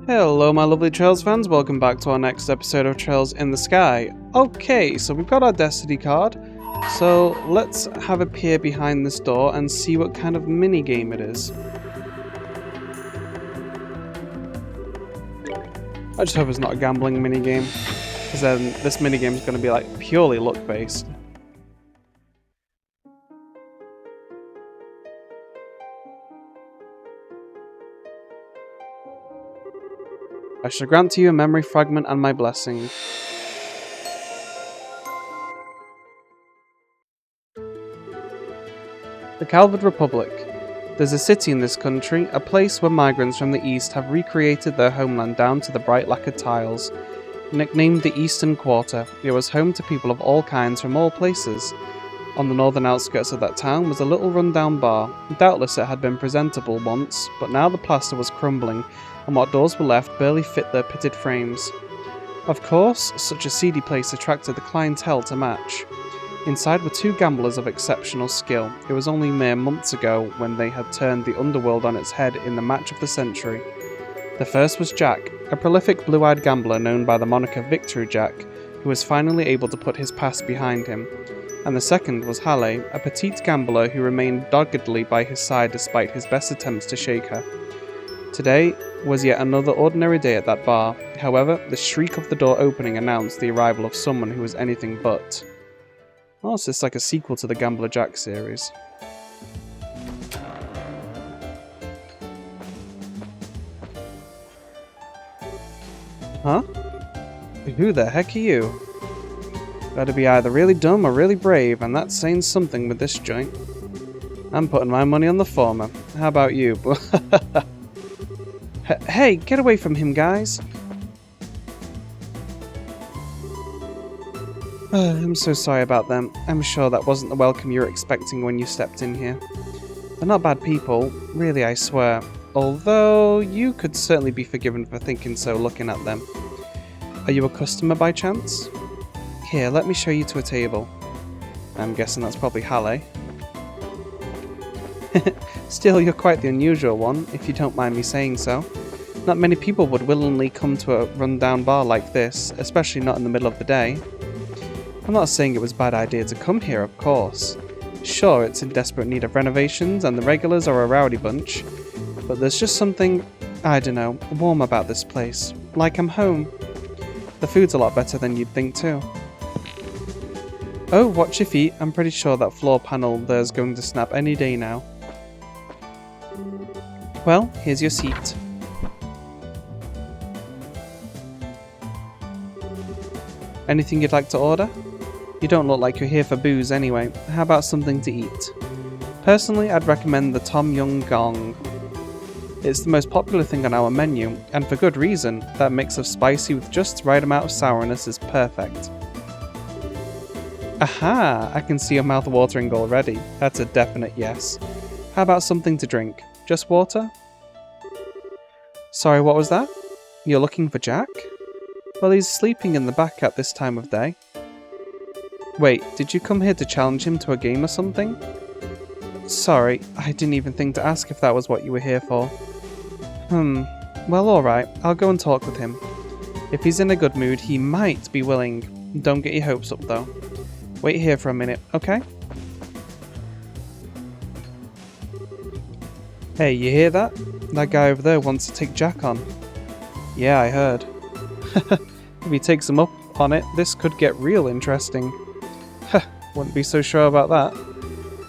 Hello my lovely Trails fans, welcome back to our next episode of Trails in the Sky. Okay, so we've got our Destiny card, so let's have a peer behind this door and see what kind of mini-game it is. I just hope it's not a gambling mini-game, because then this mini-game is going to be like purely luck-based. I shall grant to you a memory fragment and my blessing. The Calvard Republic. There's a city in this country, a place where migrants from the east have recreated their homeland down to the bright lacquered tiles. Nicknamed the Eastern Quarter, it was home to people of all kinds from all places. On the northern outskirts of that town was a little run-down bar. Doubtless it had been presentable once, but now the plaster was crumbling, and what doors were left barely fit their pitted frames. Of course, such a seedy place attracted the clientele to match. Inside were two gamblers of exceptional skill. It was only mere months ago when they had turned the underworld on its head in the match of the century. The first was Jack, a prolific blue-eyed gambler known by the moniker Victory Jack, who was finally able to put his past behind him. And the second was Halle, a petite gambler who remained doggedly by his side despite his best attempts to shake her. Today was yet another ordinary day at that bar. However, the shriek of the door opening announced the arrival of someone who was anything but. Oh, so it's like a sequel to the Gambler Jack series. Huh? Who the heck are you? Gotta be either really dumb or really brave, and that's saying something with this joint. I'm putting my money on the former. How about you? Hey, get away from him, guys! I'm so sorry about them. I'm sure that wasn't the welcome you were expecting when you stepped in here. They're not bad people, really, I swear. Although, you could certainly be forgiven for thinking so looking at them. Are you a customer by chance? Here, let me show you to a table. I'm guessing that's probably Halle. Still, you're quite the unusual one, if you don't mind me saying so. Not many people would willingly come to a run-down bar like this, especially not in the middle of the day. I'm not saying it was a bad idea to come here, of course. Sure, it's in desperate need of renovations, and the regulars are a rowdy bunch, but there's just something, I don't know, warm about this place. Like I'm home. The food's a lot better than you'd think too. Oh, watch your feet. I'm pretty sure that floor panel there's going to snap any day now. Well, here's your seat. Anything you'd like to order? You don't look like you're here for booze anyway. How about something to eat? Personally, I'd recommend the Tom Yum Gong. It's the most popular thing on our menu, and for good reason. That mix of spicy with just the right amount of sourness is perfect. Aha! I can see your mouth watering already. That's a definite yes. How about something to drink? Just water? Sorry, what was that? You're looking for Jack? Well, he's sleeping in the back at this time of day. Wait, did you come here to challenge him to a game or something? Sorry, I didn't even think to ask if that was what you were here for. Well, alright, I'll go and talk with him. If he's in a good mood, he might be willing. Don't get your hopes up, though. Wait here for a minute, okay? Hey, you hear that? That guy over there wants to take Jack on. Yeah, I heard. If he takes him up on it, this could get real interesting. Wouldn't be so sure about that.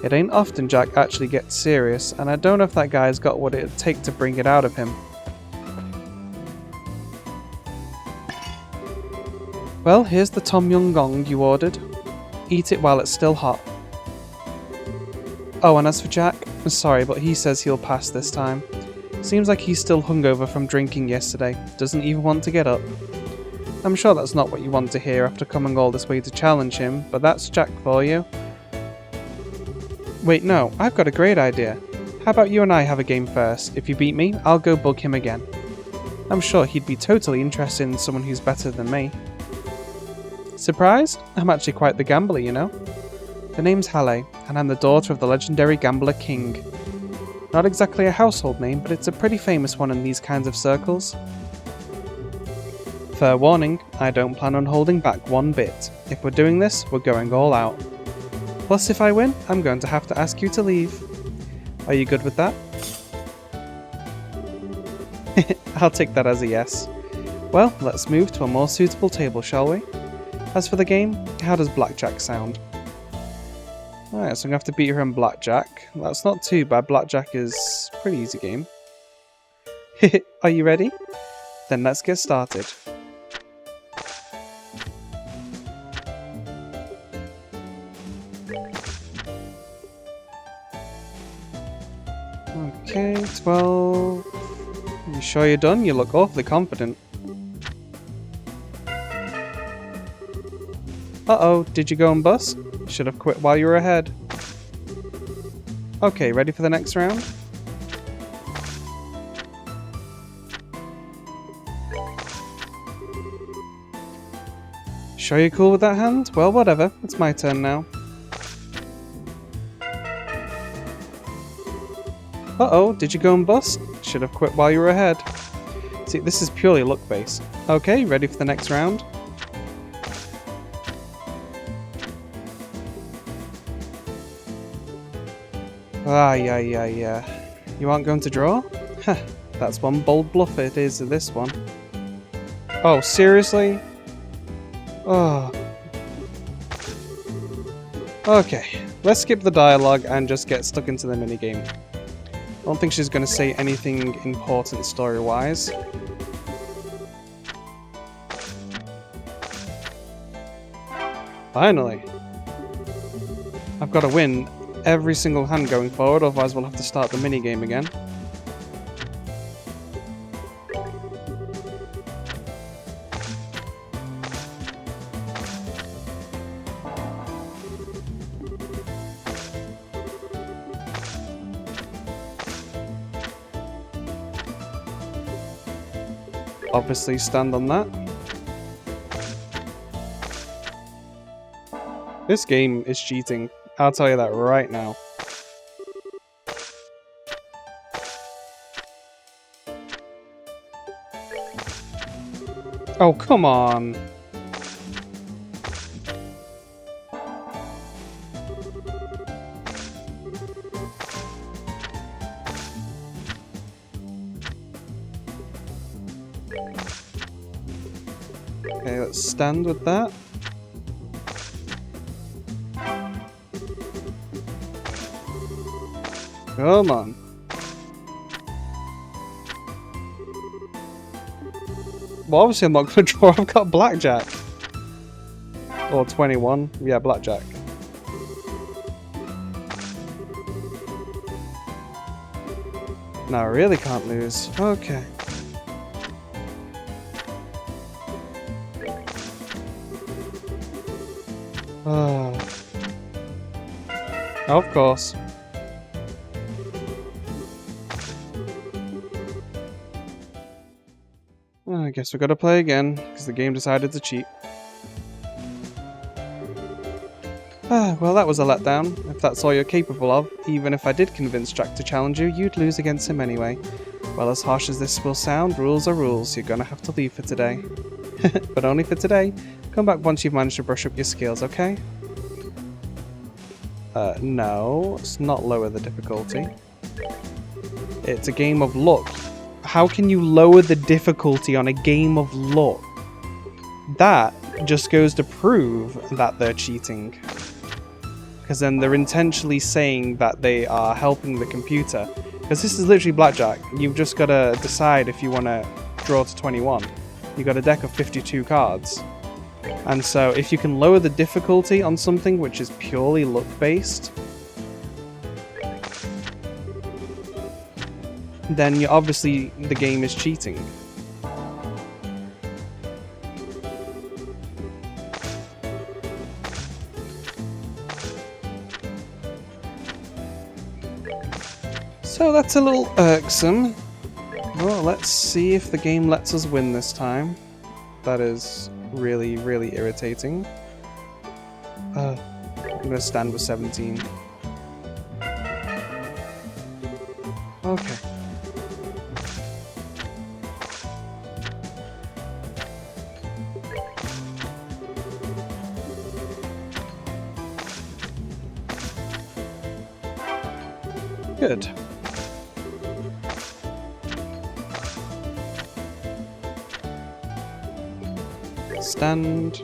It ain't often Jack actually gets serious, and I don't know if that guy's got what it'd take to bring it out of him. Well, here's the Tom Yum Gong you ordered. Eat it while it's still hot. Oh, and as for Jack, I'm sorry, but he says he'll pass this time. Seems like he's still hungover from drinking yesterday, doesn't even want to get up. I'm sure that's not what you want to hear after coming all this way to challenge him, but that's Jack for you. Wait, no, I've got a great idea. How about you and I have a game first? If you beat me, I'll go bug him again. I'm sure he'd be totally interested in someone who's better than me. Surprised? I'm actually quite the gambler, you know. The name's Halle, and I'm the daughter of the legendary gambler King. Not exactly a household name, but it's a pretty famous one in these kinds of circles. Fair warning, I don't plan on holding back one bit. If we're doing this, we're going all out. Plus, if I win, I'm going to have to ask you to leave. Are you good with that? I'll take that as a yes. Well, let's move to a more suitable table, shall we? As for the game, how does blackjack sound? Alright, so I'm going to have to beat her in blackjack. That's not too bad, blackjack is a pretty easy game. Are you ready? Then let's get started. Okay, 12. You sure you're done? You look awfully confident. Uh-oh, did you go and bust? Should have quit while you were ahead. Okay, ready for the next round? Sure you're cool with that hand? Well, whatever. It's my turn now. Uh-oh, did you go and bust? Should have quit while you were ahead. See, this is purely luck-based. Okay, ready for the next round? Yeah. You aren't going to draw? Heh, that's one bold bluff it is, this one. Oh, seriously? Oh. Okay, let's skip the dialogue and just get stuck into the minigame. I don't think she's going to say anything important story-wise. Finally! I've got to win every single hand going forward, otherwise we'll have to start the minigame again. Obviously stand on that. This game is cheating. I'll tell you that right now. Oh, come on. Okay, let's stand with that. Come on. Well, obviously I'm not going to draw. I've got blackjack. Or 21. Yeah, blackjack. No, I really can't lose. Okay. Oh. Of course. I guess we've got to play again, because the game decided to cheat. Well, that was a letdown, if that's all you're capable of. Even if I did convince Jack to challenge you, you'd lose against him anyway. Well, as harsh as this will sound, rules are rules. You're gonna have to leave for today. But only for today. Come back once you've managed to brush up your skills, okay? No. Let's not lower the difficulty. It's a game of luck. How can you lower the difficulty on a game of luck? That just goes to prove that they're cheating. Because then they're intentionally saying that they are helping the computer. Because this is literally blackjack. You've just got to decide if you want to draw to 21. You've got a deck of 52 cards. And so if you can lower the difficulty on something which is purely luck-based, then obviously the game is cheating. So that's a little irksome. Well, let's see if the game lets us win this time. That is really, really irritating. I'm gonna stand with 17. Okay. Good. Stand.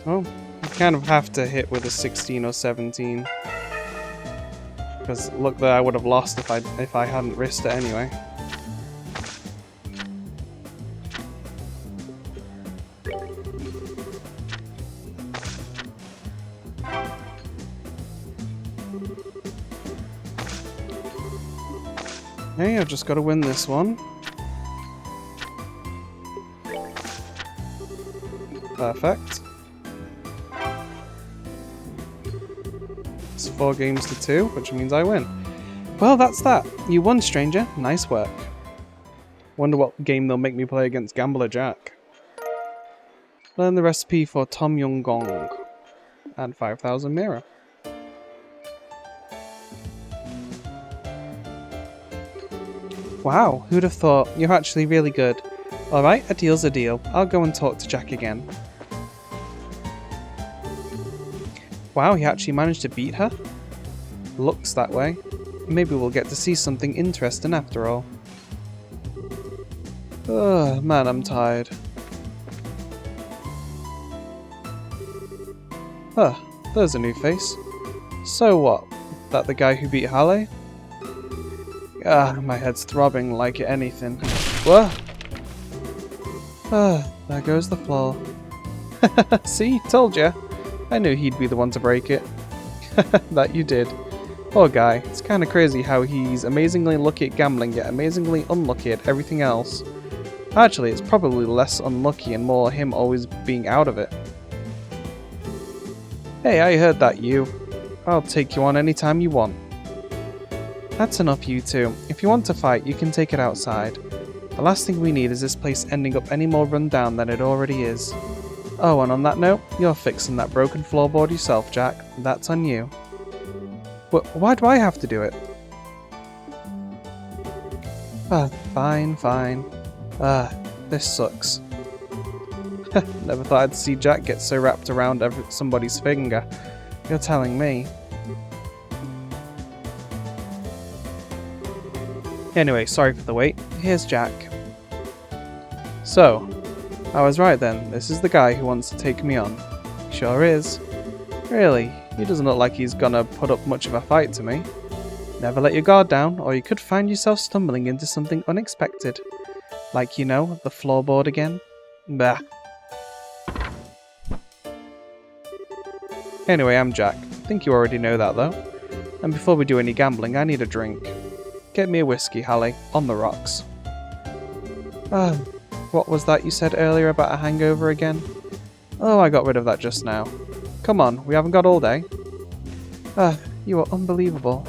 Oh, you kind of have to hit with a 16 or 17. Because look there, I would have lost if I hadn't risked it anyway. Hey, I've just got to win this one. Perfect. It's 4 games to 2, which means I win. Well, that's that. You won, stranger. Nice work. Wonder what game they'll make me play against Gambler Jack. Learn the recipe for Tom Yum Gong. And 5,000 Mira. Wow, who'd have thought? You're actually really good. Alright, a deal's a deal. I'll go and talk to Jack again. Wow, he actually managed to beat her? Looks that way. Maybe we'll get to see something interesting after all. Ugh, man, I'm tired. Huh, there's a new face. So what? That the guy who beat Halle? Ah, my head's throbbing like anything. Whoa! Ah, there goes the floor. See, told ya. I knew he'd be the one to break it. That you did. Poor guy. It's kinda crazy how he's amazingly lucky at gambling yet amazingly unlucky at everything else. Actually, it's probably less unlucky and more him always being out of it. Hey, I heard that, you. I'll take you on anytime you want. That's enough, you two. If you want to fight, you can take it outside. The last thing we need is this place ending up any more run down than it already is. Oh, and on that note, you're fixing that broken floorboard yourself, Jack. That's on you. But why do I have to do it? Ah, fine. Ah, this sucks. Never thought I'd see Jack get so wrapped around somebody's finger. You're telling me. Anyway, sorry for the wait. Here's Jack. So, I was right then. This is the guy who wants to take me on. Sure is. Really, he doesn't look like he's gonna put up much of a fight to me. Never let your guard down, or you could find yourself stumbling into something unexpected. Like, you know, the floorboard again. Bah. Anyway, I'm Jack. I think you already know that though. And before we do any gambling, I need a drink. Get me a whiskey, Halle, on the rocks. What was that you said earlier about a hangover again? Oh, I got rid of that just now. Come on, we haven't got all day. You are unbelievable.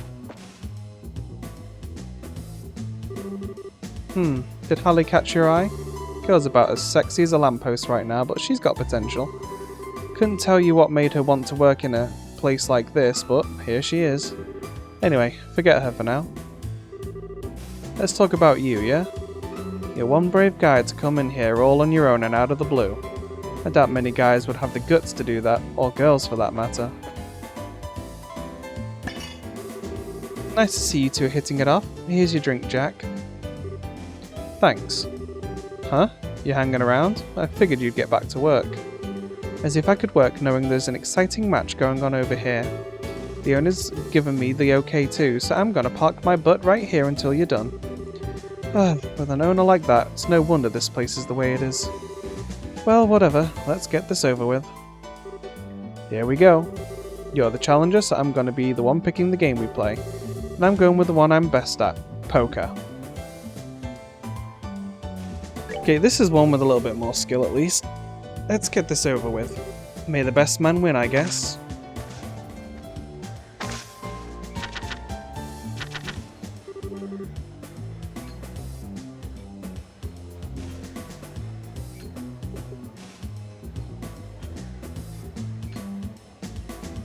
Did Halle catch your eye? Girl's about as sexy as a lamppost right now, but she's got potential. Couldn't tell you what made her want to work in a place like this, but here she is. Anyway, forget her for now. Let's talk about you, yeah? You're one brave guy to come in here all on your own and out of the blue. I doubt many guys would have the guts to do that, or girls for that matter. Nice to see you two hitting it off. Here's your drink, Jack. Thanks. Huh? You hanging around? I figured you'd get back to work. As if I could work knowing there's an exciting match going on over here. The owner's given me the okay too, so I'm gonna park my butt right here until you're done. With an owner like that, it's no wonder this place is the way it is. Well, whatever, let's get this over with. Here we go. You're the challenger, so I'm gonna be the one picking the game we play. And I'm going with the one I'm best at, poker. Okay, this is one with a little bit more skill at least. Let's get this over with. May the best man win, I guess.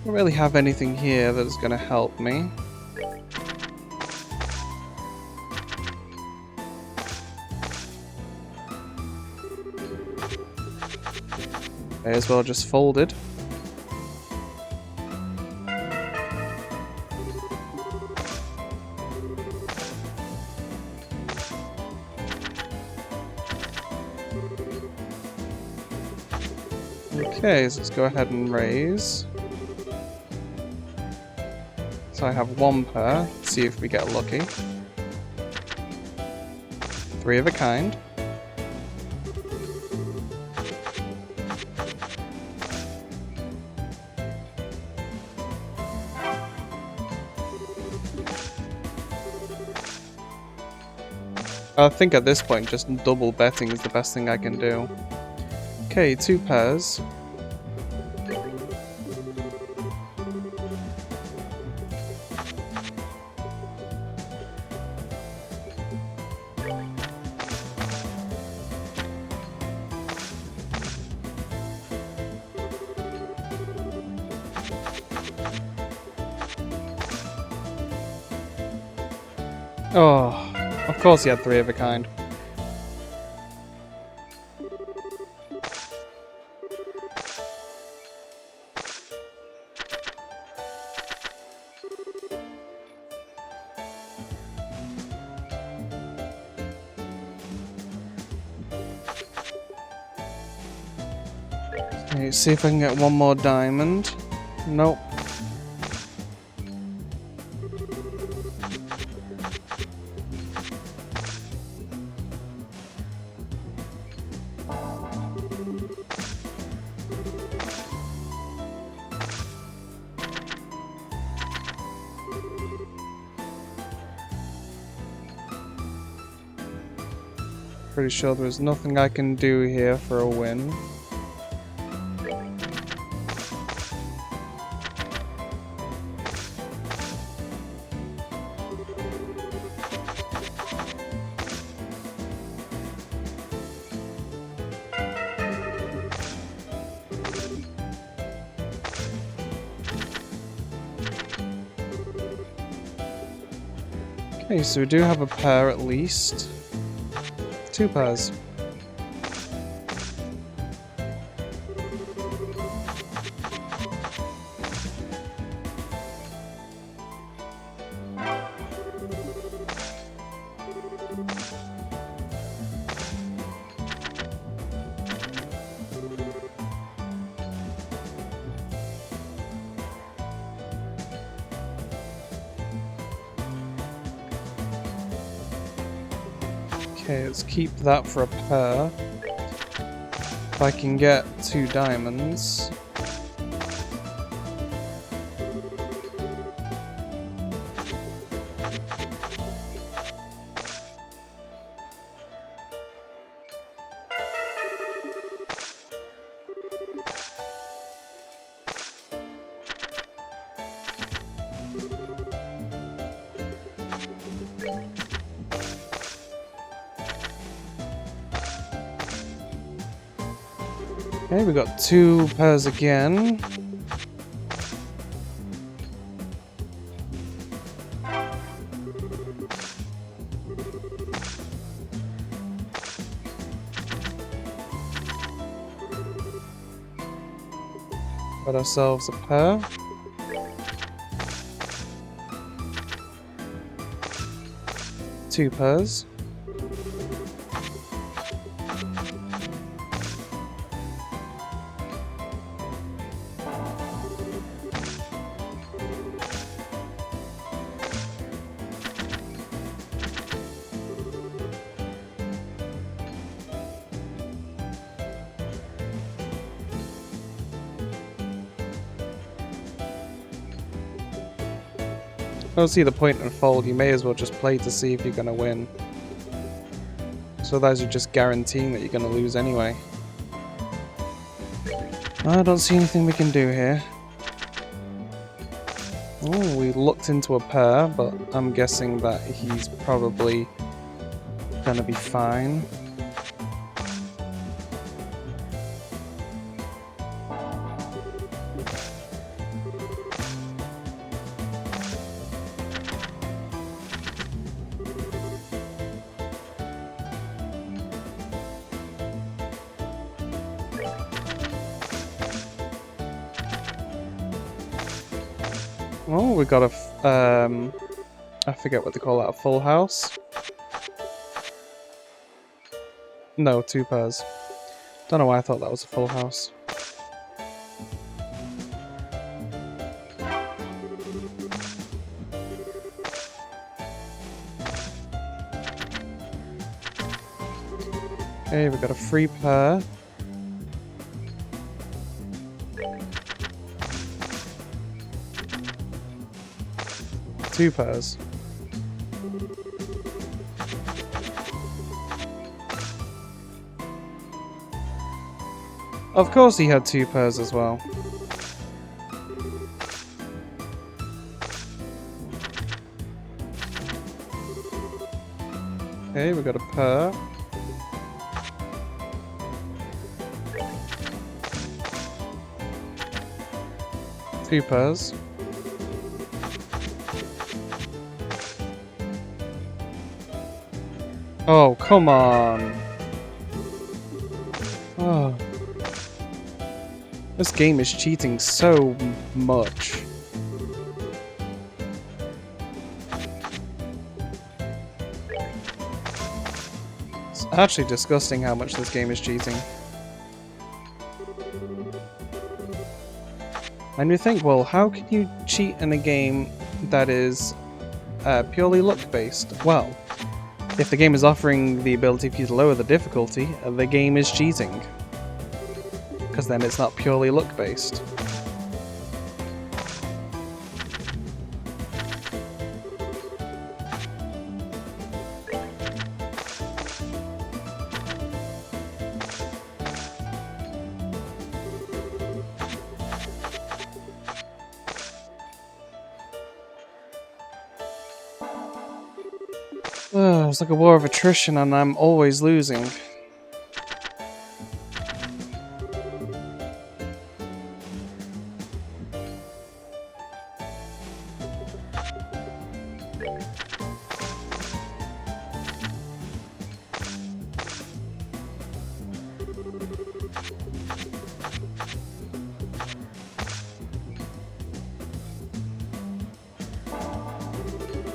Don't really have anything here that's going to help me. May as well just fold it. Okay, so let's go ahead and raise. So I have one pair. Let's see if we get lucky. 3 of a kind. I think at this point just double betting is the best thing I can do. Okay, 2 pairs. Oh, of course he had 3 of a kind. Okay, see if I can get one more diamond. Nope. Pretty sure there's nothing I can do here for a win. Okay, so we do have a pair at least. 2 pairs. Okay, let's keep that for a pair. If I can get 2 diamonds. Okay, we got 2 pairs again. Got ourselves a pair. Two pairs. I don't see the point in fold, you may as well just play to see if you're going to win. So otherwise you're just guaranteeing that you're going to lose anyway. I don't see anything we can do here. Oh, we looked into a pair, but I'm guessing that he's probably going to be fine. Oh, we got a I forget what they call that, a full house? No, 2 pairs. Don't know why I thought that was a full house. Okay, we got a free pair. Two pairs. Of course he had 2 pairs as well. Okay, we got a pair. Two pairs. Oh, come on. Oh. This game is cheating so much. It's actually disgusting how much this game is cheating. And you think, well, how can you cheat in a game that is purely luck-based? Well, if the game is offering the ability for you to lower the difficulty, the game is cheating. Because then it's not purely luck-based. It's like a war of attrition and I'm always losing.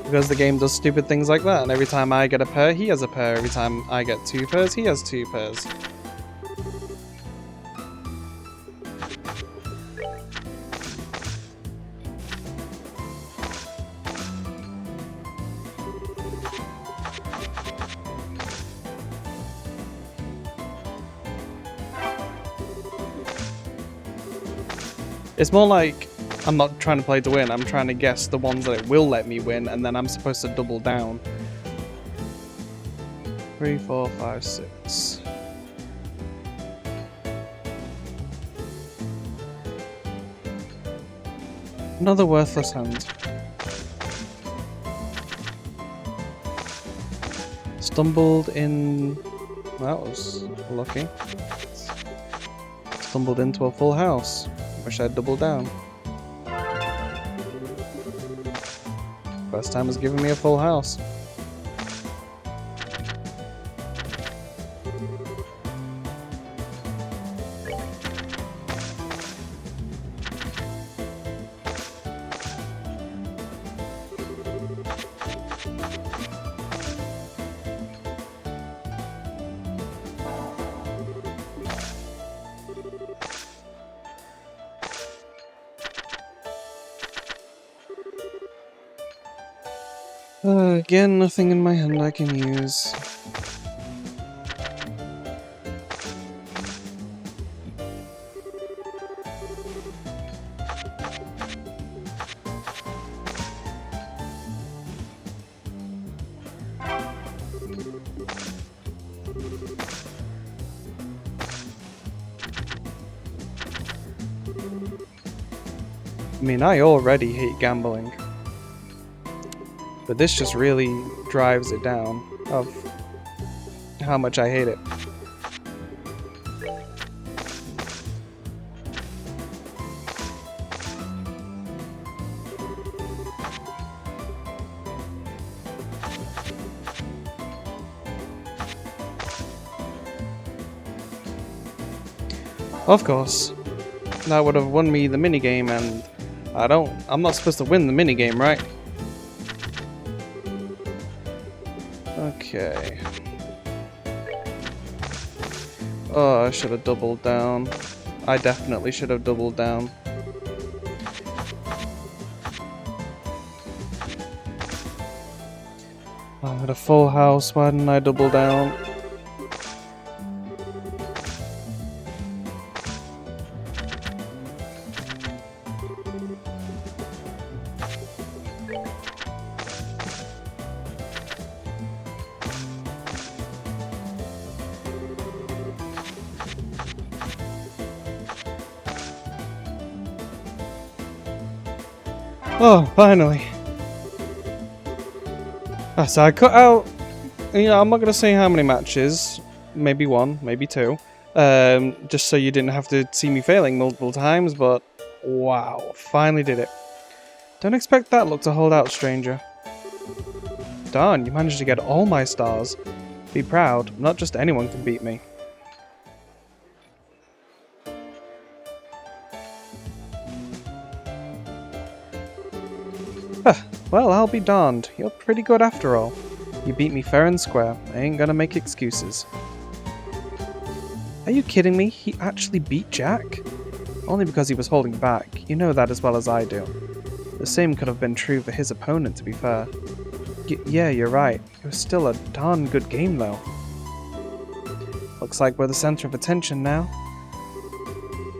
Because the game does stupid things like that, and every time I get a pair, he has a pair. Every time I get 2 pairs, he has 2 pairs. It's more like I'm not trying to play to win, I'm trying to guess the ones that it will let me win, and then I'm supposed to double down. 3, 4, 5, 6. Another worthless hand. Stumbled in... That was lucky. Stumbled into a full house. Wish I'd doubled down. First time has given me a full house. Again, nothing in my hand I can use. I mean, I already hate gambling. But this just really drives it down of how much I hate it. Of course, that would have won me the minigame and I'm not supposed to win the minigame, right? Okay. Oh, I should have doubled down. I definitely should have doubled down. I had a full house, why didn't I double down? Oh, finally. So I cut out, I'm not going to say how many matches, maybe one, maybe two, just so you didn't have to see me failing multiple times, but wow, finally did it. Don't expect that luck to hold out, stranger. Darn, you managed to get all my stars. Be proud, not just anyone can beat me. Well, I'll be darned. You're pretty good after all. You beat me fair and square. I ain't gonna make excuses. Are you kidding me? He actually beat Jack? Only because he was holding back. You know that as well as I do. The same could have been true for his opponent, to be fair. Yeah, you're right. It was still a darn good game, though. Looks like we're the center of attention now.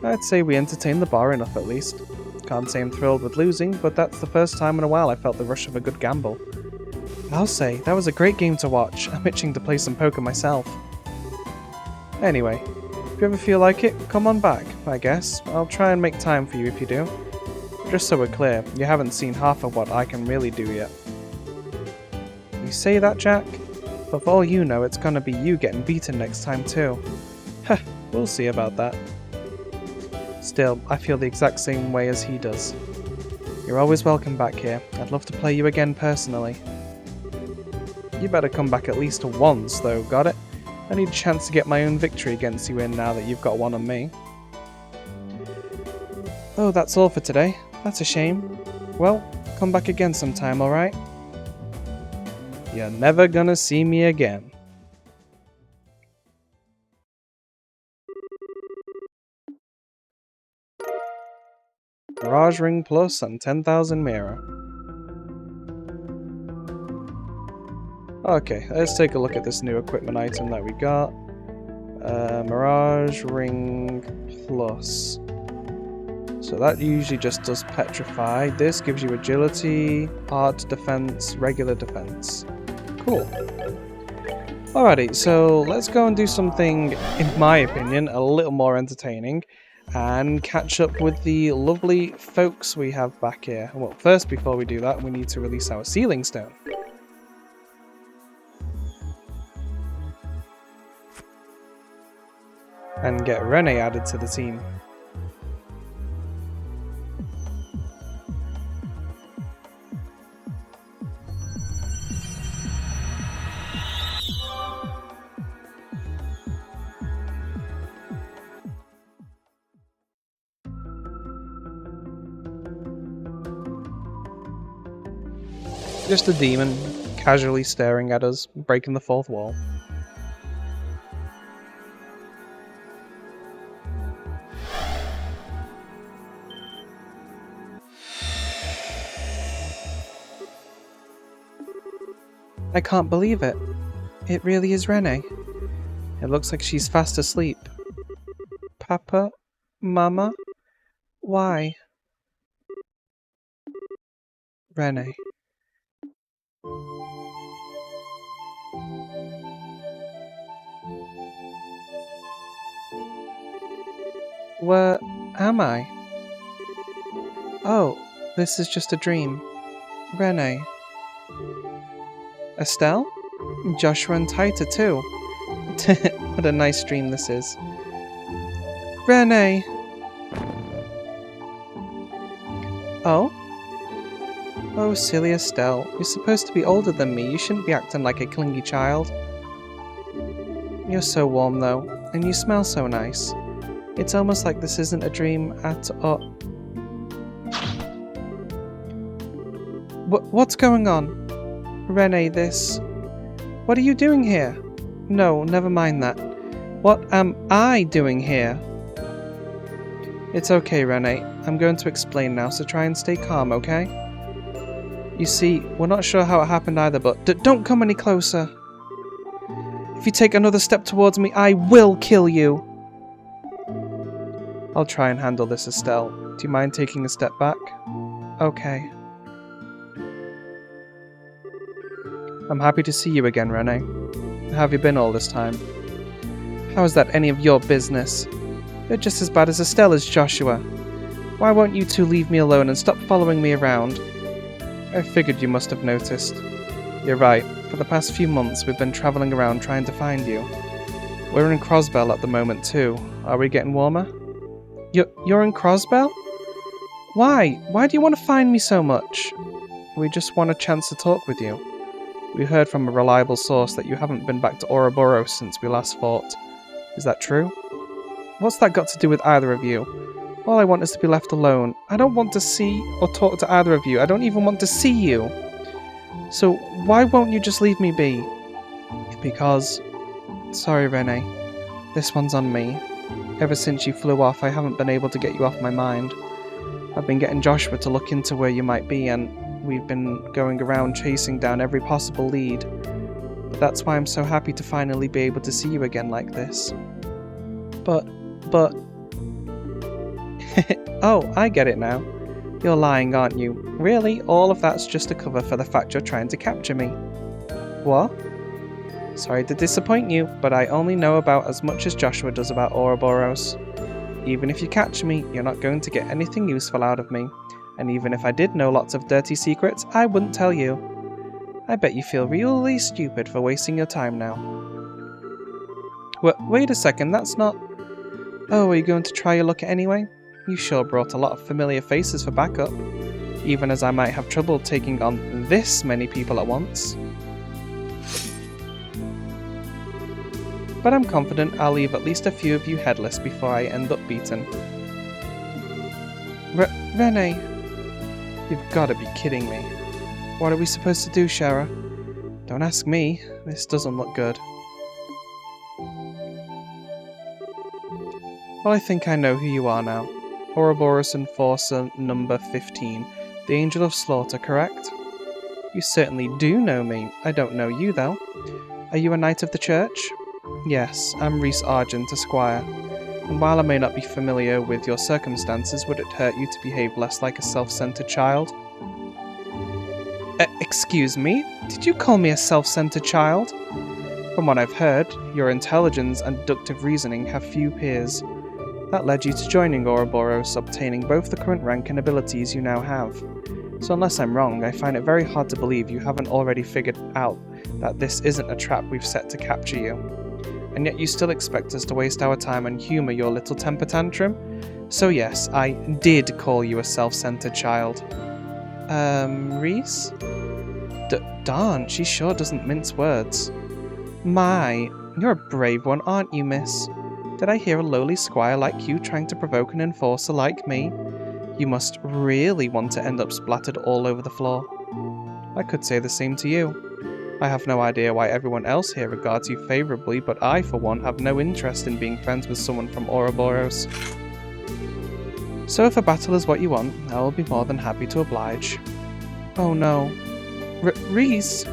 I'd say we entertained the bar enough, at least. Can't say I'm thrilled with losing, but that's the first time in a while I felt the rush of a good gamble. I'll say, that was a great game to watch. I'm itching to play some poker myself. Anyway, if you ever feel like it, come on back, I guess. I'll try and make time for you if you do. Just so we're clear, you haven't seen half of what I can really do yet. You say that, Jack? But for all you know, it's gonna be you getting beaten next time too. Heh, we'll see about that. Still, I feel the exact same way as he does. You're always welcome back here. I'd love to play you again personally. You better come back at least once though, got it? I need a chance to get my own victory against you in now that you've got one on me. Oh, that's all for today. That's a shame. Well, come back again sometime, alright? You're never gonna see me again. Mirage Ring Plus and 10,000 Mirror. Okay, let's take a look at this new equipment item that we got. Mirage Ring Plus. So that usually just does Petrify. This gives you agility, art defense, regular defense. Cool. Alrighty, so let's go and do something, in my opinion, a little more entertaining. And catch up with the lovely folks we have back here. Well, first, before we do that, we need to release our Sealing Stone. And get Rene added to the team. Just a demon, casually staring at us, breaking the fourth wall. I can't believe it. It really is Rene. It looks like she's fast asleep. Papa? Mama? Why? Rene. Where am I? Oh, this is just a dream. Rene. Estelle? Joshua and Taita too. What a nice dream this is. Rene! Oh? Oh, silly Estelle. You're supposed to be older than me. You shouldn't be acting like a clingy child. You're so warm though, and you smell so nice. It's almost like this isn't a dream at all. What's going on? Rene, this... What are you doing here? No, never mind that. What am I doing here? It's okay, Rene. I'm going to explain now, so try and stay calm, okay? You see, we're not sure how it happened either, but don't come any closer. If you take another step towards me, I will kill you. I'll try and handle this, Estelle. Do you mind taking a step back? Okay. I'm happy to see you again, Rene. How have you been all this time? How is that any of your business? You're just as bad as Estelle is, Joshua. Why won't you two leave me alone and stop following me around? I figured you must have noticed. You're right. For the past few months, we've been travelling around trying to find you. We're in Crosbell at the moment too. Are we getting warmer? You're in Crosbell? Why? Why do you want to find me so much? We just want a chance to talk with you. We heard from a reliable source that you haven't been back to Ouroboros since we last fought. Is that true? What's that got to do with either of you? All I want is to be left alone. I don't want to see or talk to either of you. I don't even want to see you. So why won't you just leave me be? Because... Sorry, Rene. This one's on me. Ever since you flew off, I haven't been able to get you off my mind. I've been getting Joshua to look into where you might be, and we've been going around chasing down every possible lead. But that's why I'm so happy to finally be able to see you again like this. But... Oh, I get it now. You're lying, aren't you? Really? All of that's just a cover for the fact you're trying to capture me. What? Sorry to disappoint you, but I only know about as much as Joshua does about Ouroboros. Even if you catch me, you're not going to get anything useful out of me. And even if I did know lots of dirty secrets, I wouldn't tell you. I bet you feel really stupid for wasting your time now. Wait a second, that's not... Oh, are you going to try your luck anyway? You sure brought a lot of familiar faces for backup, even as I might have trouble taking on this many people at once. But I'm confident I'll leave at least a few of you headless before I end up beaten. Rene, you've got to be kidding me. What are we supposed to do, Shara? Don't ask me. This doesn't look good. Well, I think I know who you are now. Ouroboros Enforcer number 15, the Angel of Slaughter, correct? You certainly do know me. I don't know you, though. Are you a knight of the church? Yes, I'm Rhys Argent, Esquire. And while I may not be familiar with your circumstances, would it hurt you to behave less like a self-centered child? Excuse me? Did you call me a self-centered child? From what I've heard, your intelligence and deductive reasoning have few peers. That led you to joining Ouroboros, obtaining both the current rank and abilities you now have. So unless I'm wrong, I find it very hard to believe you haven't already figured out that this isn't a trap we've set to capture you. And yet you still expect us to waste our time and humour your little temper tantrum? So yes, I did call you a self-centered child. Rhys? Darn, she sure doesn't mince words. My, you're a brave one, aren't you, miss? Did I hear a lowly squire like you trying to provoke an enforcer like me? You must really want to end up splattered all over the floor. I could say the same to you. I have no idea why everyone else here regards you favourably, but I, for one, have no interest in being friends with someone from Ouroboros. So if a battle is what you want, I will be more than happy to oblige. Oh no. Rhys?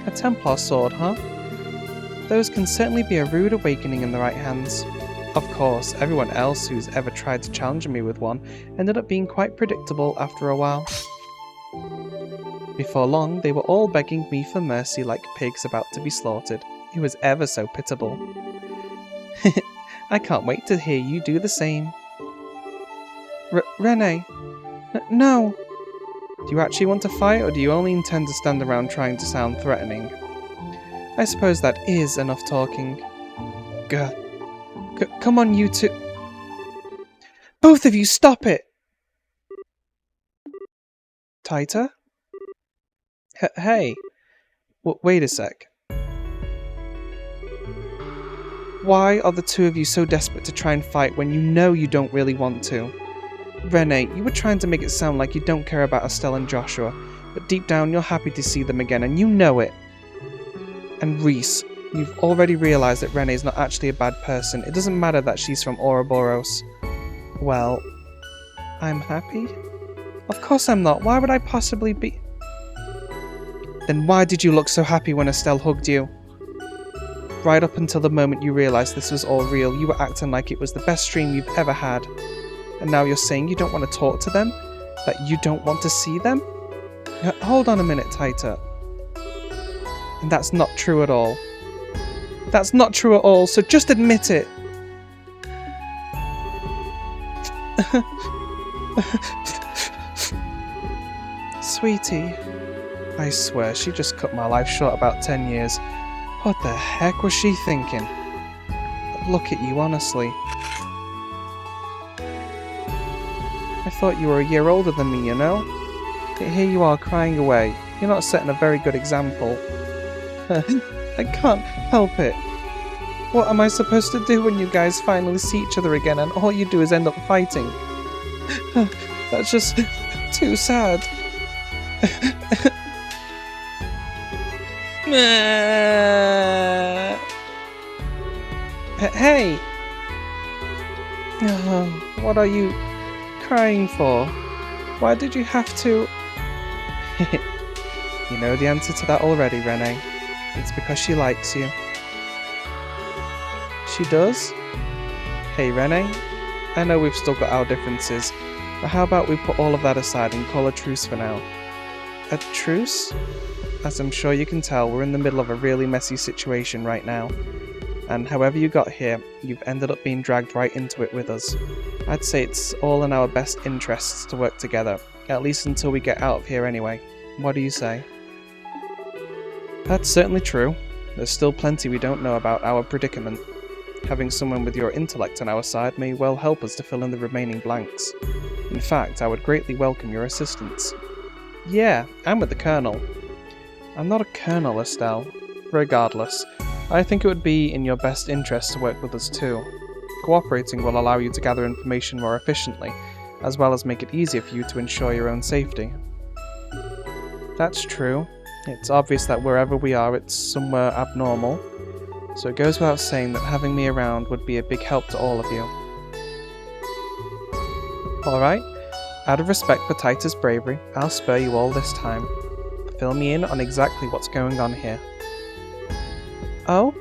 A Templar sword, huh? Those can certainly be a rude awakening in the right hands. Of course, everyone else who's ever tried to challenge me with one ended up being quite predictable after a while. Before long, they were all begging me for mercy like pigs about to be slaughtered. It was ever so pitiable. I can't wait to hear you do the same. Rene! No! Do you actually want to fight, or do you only intend to stand around trying to sound threatening? I suppose that is enough talking. Come on, you two. Both of you, stop it! Tighter? Hey. Wait a sec. Why are the two of you so desperate to try and fight when you know you don't really want to? Rene, you were trying to make it sound like you don't care about Estelle and Joshua, but deep down you're happy to see them again, and you know it. And Reese, you've already realised that Renee's not actually a bad person. It doesn't matter that she's from Ouroboros. Well, I'm happy? Of course I'm not. Why would I possibly be... Then why did you look so happy when Estelle hugged you? Right up until the moment you realised this was all real, you were acting like it was the best dream you've ever had. And now you're saying you don't want to talk to them? That you don't want to see them? Hold on a minute, Taita. And that's not true at all. That's not true at all, so just admit it. Sweetie, I swear she just cut my life short about 10 years. What the heck was she thinking? Look at you, honestly. I thought you were a year older than me, you know? Yet here you are crying away. You're not setting a very good example. I can't help it. What am I supposed to do when you guys finally see each other again and all you do is end up fighting? That's just too sad. Hey! What are you crying for? Why did you have to... You know the answer to that already, Renee. It's because she likes you. She does? Hey, Renee. I know we've still got our differences, but how about we put all of that aside and call a truce for now? A truce? As I'm sure you can tell, we're in the middle of a really messy situation right now. And however you got here, you've ended up being dragged right into it with us. I'd say it's all in our best interests to work together, at least until we get out of here anyway. What do you say? That's certainly true. There's still plenty we don't know about our predicament. Having someone with your intellect on our side may well help us to fill in the remaining blanks. In fact, I would greatly welcome your assistance. Yeah, I'm with the Colonel. I'm not a colonel, Estelle. Regardless, I think it would be in your best interest to work with us too. Cooperating will allow you to gather information more efficiently, as well as make it easier for you to ensure your own safety. That's true. It's obvious that wherever we are, it's somewhere abnormal. So it goes without saying that having me around would be a big help to all of you. Alright, out of respect for Taita's bravery, I'll spare you all this time. Fill me in on exactly what's going on here. Oh?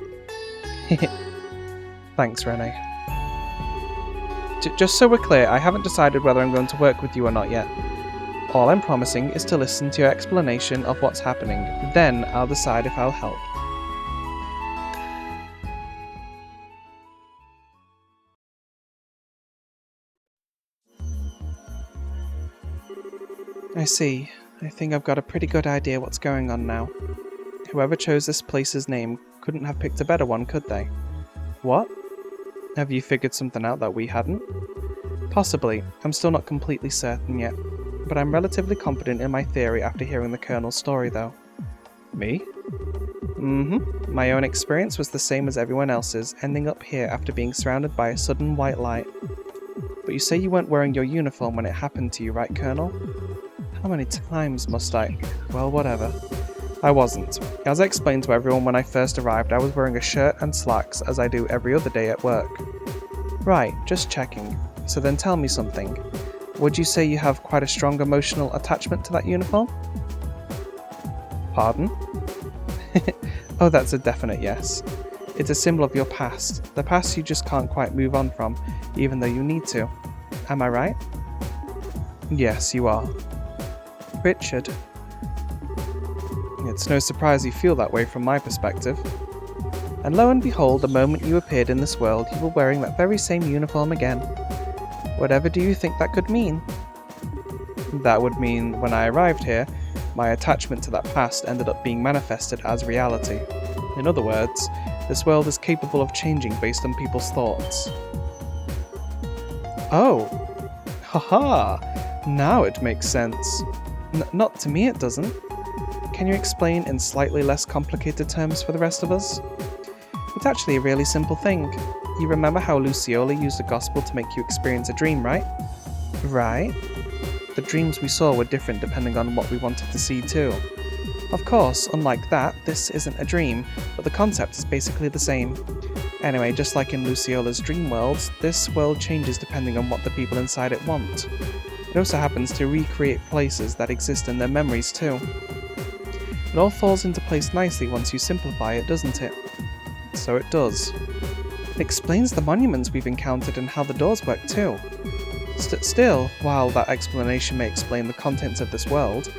Thanks, Renee. Just so we're clear, I haven't decided whether I'm going to work with you or not yet. All I'm promising is to listen to your explanation of what's happening, then I'll decide if I'll help. I see. I think I've got a pretty good idea what's going on now. Whoever chose this place's name couldn't have picked a better one, could they? What? Have you figured something out that we hadn't? Possibly. I'm still not completely certain yet. But I'm relatively confident in my theory after hearing the Colonel's story, though. Me? Mm-hmm. My own experience was the same as everyone else's, ending up here after being surrounded by a sudden white light. But you say you weren't wearing your uniform when it happened to you, right, Colonel? How many times must I? Well, whatever. I wasn't. As I explained to everyone when I first arrived, I was wearing a shirt and slacks as I do every other day at work. Right, just checking. So then tell me something. Would you say you have quite a strong emotional attachment to that uniform? Pardon? Oh, that's a definite yes. It's a symbol of your past. The past you just can't quite move on from, even though you need to. Am I right? Yes, you are. Richard. It's no surprise you feel that way from my perspective. And lo and behold, the moment you appeared in this world, you were wearing that very same uniform again. Whatever do you think that could mean? That would mean, when I arrived here, my attachment to that past ended up being manifested as reality. In other words, this world is capable of changing based on people's thoughts. Oh! Haha! Now it makes sense. Not to me it doesn't. Can you explain in slightly less complicated terms for the rest of us? It's actually a really simple thing. You remember how Luciola used the gospel to make you experience a dream, right? Right. the dreams we saw were different depending on what we wanted to see too. Of course, unlike that, this isn't a dream, but the concept is basically the same. Anyway, just like in Luciola's dream worlds, this world changes depending on what the people inside it want. It also happens to recreate places that exist in their memories too. It all falls into place nicely once you simplify it, doesn't it? So it does. It explains the monuments we've encountered and how the doors work too. Still, while that explanation may explain the contents of this world,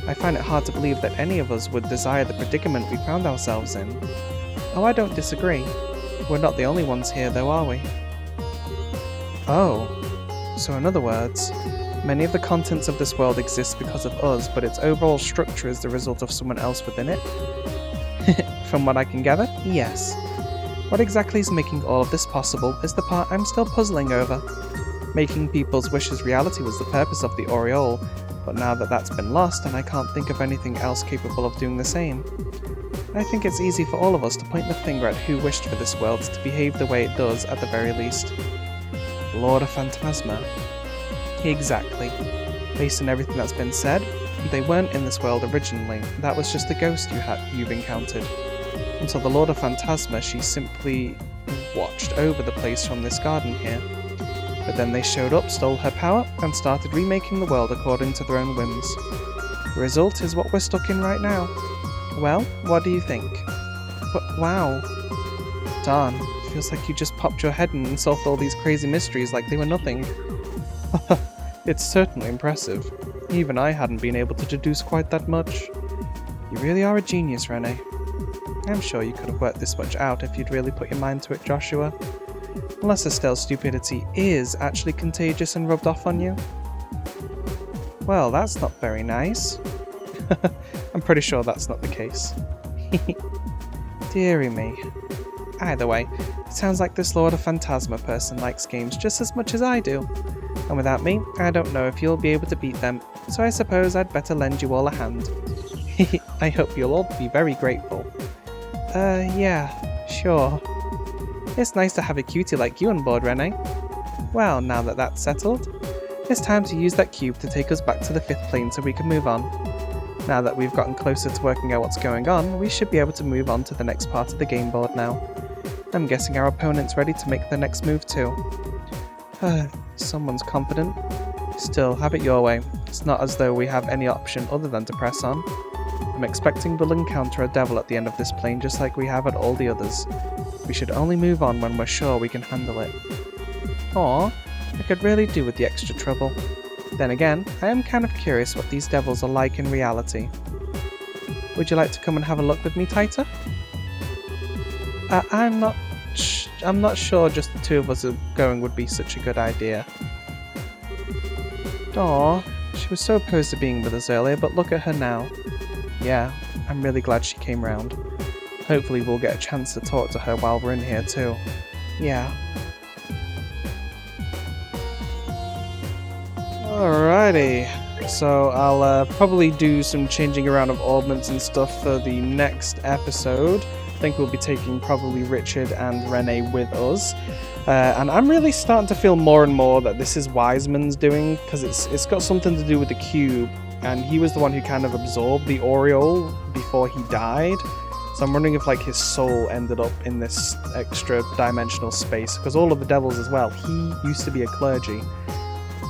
I find it hard to believe that any of us would desire the predicament we found ourselves in. Oh, I don't disagree. We're not the only ones here though, are we? Oh. So in other words, many of the contents of this world exist because of us, but its overall structure is the result of someone else within it? From what I can gather, yes. What exactly is making all of this possible is the part I'm still puzzling over. Making people's wishes reality was the purpose of the aureole, but now that that's been lost and I can't think of anything else capable of doing the same. I think it's easy for all of us to point the finger at who wished for this world to behave the way it does at the very least. Lord of Phantasma. Exactly. Based on everything that's been said, they weren't in this world originally. That was just a ghost you've encountered. Until the Lord of Phantasma, she simply watched over the place from this garden here. But then they showed up, stole her power, and started remaking the world according to their own whims. The result is what we're stuck in right now. Well, what do you think? Wow. Darn, feels like you just popped your head in and solved all these crazy mysteries like they were nothing. It's certainly impressive. Even I hadn't been able to deduce quite that much. You really are a genius, Renee. I'm sure you could have worked this much out if you'd really put your mind to it, Joshua. Unless Estelle's stupidity is actually contagious and rubbed off on you. Well, that's not very nice. I'm pretty sure that's not the case. Dearie me. Either way, it sounds like this Lord of Phantasma person likes games just as much as I do. And without me, I don't know if you'll be able to beat them, so I suppose I'd better lend you all a hand. I hope you'll all be very grateful. Yeah, sure. It's nice to have a cutie like you on board, Renee. Well, now that that's settled, it's time to use that cube to take us back to the 5th plane so we can move on. Now that we've gotten closer to working out what's going on, we should be able to move on to the next part of the game board now. I'm guessing our opponent's ready to make the next move too. Someone's confident. Still, have it your way. It's not as though we have any option other than to press on. I'm expecting we'll encounter a devil at the end of this plane just like we have at all the others. We should only move on when we're sure we can handle it. Aw, I could really do with the extra trouble. Then again, I am kind of curious what these devils are like in reality. Would you like to come and have a look with me, Taita? I'm not sure just the two of us going would be such a good idea. Aw, she was so opposed to being with us earlier, but look at her now. Yeah, I'm really glad she came round. Hopefully we'll get a chance to talk to her while we're in here too. Yeah. Alrighty. So I'll probably do some changing around of orbments and stuff for the next episode. I think we'll be taking probably Richard and Renee with us. And I'm really starting to feel more and more that this is Wiseman's doing, because it's got something to do with the cube, and he was the one who kind of absorbed the aureole before he died. So I'm wondering if like his soul ended up in this extra dimensional space, because all of the devils as well, he used to be a clergy.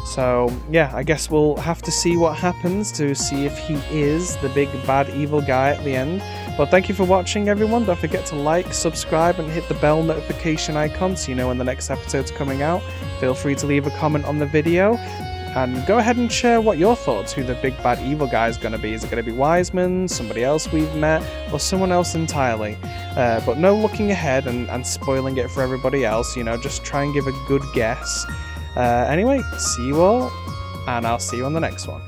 So yeah, I guess we'll have to see what happens to see if he is the big bad evil guy at the end. But thank you for watching, everyone. Don't forget to like, subscribe, and hit the bell notification icon so you know when the next episode's coming out. Feel free to leave a comment on the video. And go ahead and share what your thoughts, who the big bad evil guy is going to be. Is it going to be Wiseman, somebody else we've met, or someone else entirely? But no looking ahead and spoiling it for everybody else, you know, just try and give a good guess. Anyway, see you all, and I'll see you on the next one.